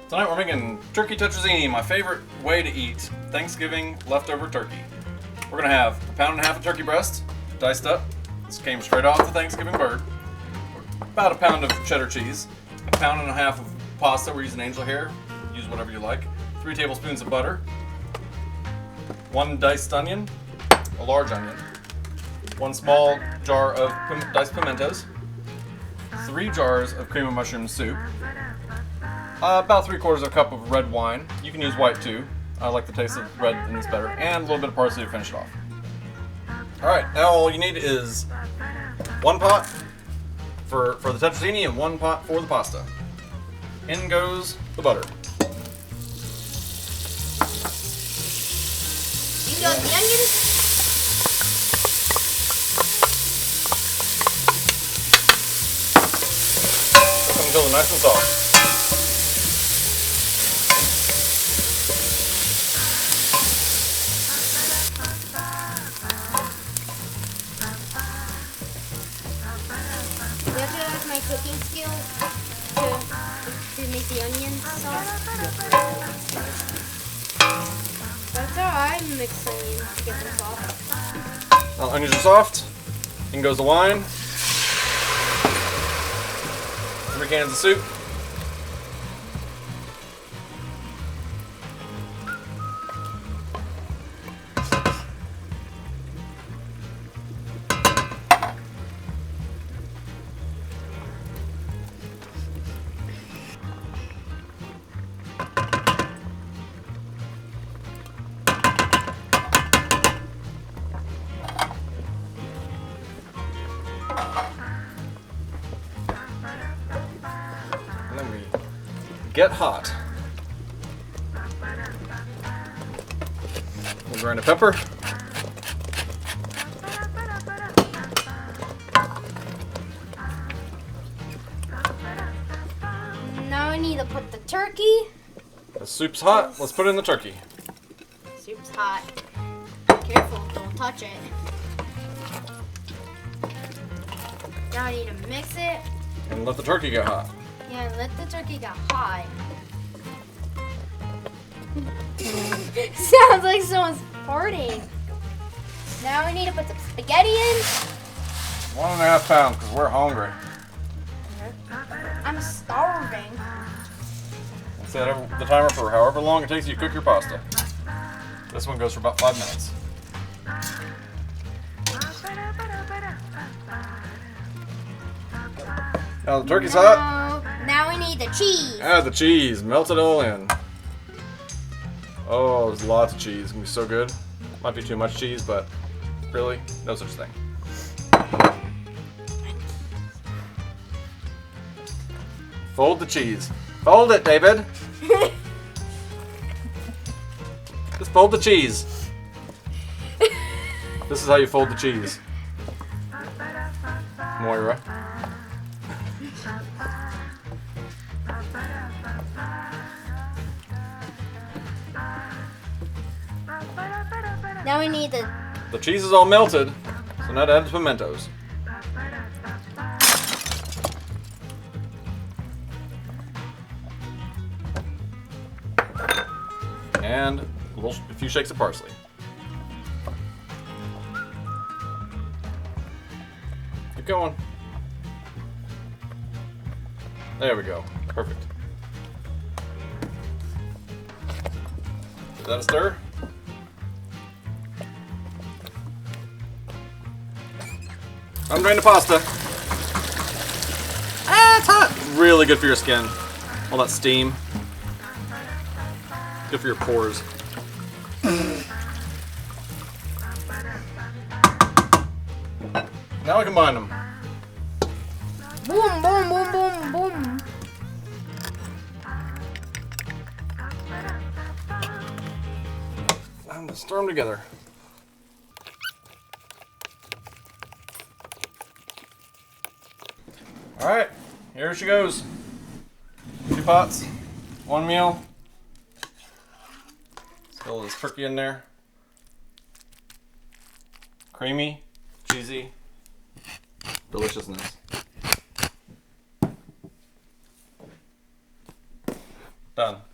Tonight we're making turkey tetrazzini, my favorite way to eat Thanksgiving leftover turkey. We're gonna have 1.5 pounds of turkey breast, diced up. This came straight off the Thanksgiving bird. About 1 pound of cheddar cheese, 1.5 pounds of pasta. We're using angel hair. Use whatever you like. 3 tablespoons of butter. 1 diced onion, a large onion. 1 small jar of diced pimentos. 3 jars of cream of mushroom soup. About 3/4 cup of red wine. You can use white too. I like the taste of red in this better. And a little bit of parsley to finish it off. Alright, now all you need is 1 pot for the tetrazzini and 1 pot for the pasta. In goes the butter. You got the onions? Cook them until they're nice and soft. You have to have my cooking skills to make the onions soft. That's how I mix onions to get them soft. Now onions are soft. In goes the wine. 3 cans of soup. And then we get hot. We'll grind a pepper. Now I need to put the turkey. The soup's hot. Let's put in the turkey. Soup's hot. Careful, don't touch it. Now I need to mix it. And let the turkey get hot. Yeah, let the turkey get hot. Sounds like someone's farting. Now we need to put some spaghetti in. 1.5 pounds because we're hungry. I'm starving. Set the timer for however long it takes you to cook your pasta. This one goes for about 5 minutes. Now the turkey's hot. Now we need the cheese. Add the cheese. Melt it all in. Oh, there's lots of cheese. It's gonna be so good. Might be too much cheese, but really, no such thing. Fold the cheese. Fold it, David. Just fold the cheese. This is how you fold the cheese. Moira. Now we need The cheese is all melted, so now to add the pimentos. And a few shakes of parsley. Keep going. There we go. Perfect. Give that a stir. Undrain the pasta. Ah, it's hot. Really good for your skin. All that steam. Good for your pores. Now we combine them. boom, boom, boom, boom, boom. And stir them together. Alright, here she goes. 2 pots, 1 meal. Fill this turkey in there. Creamy, cheesy deliciousness. Done.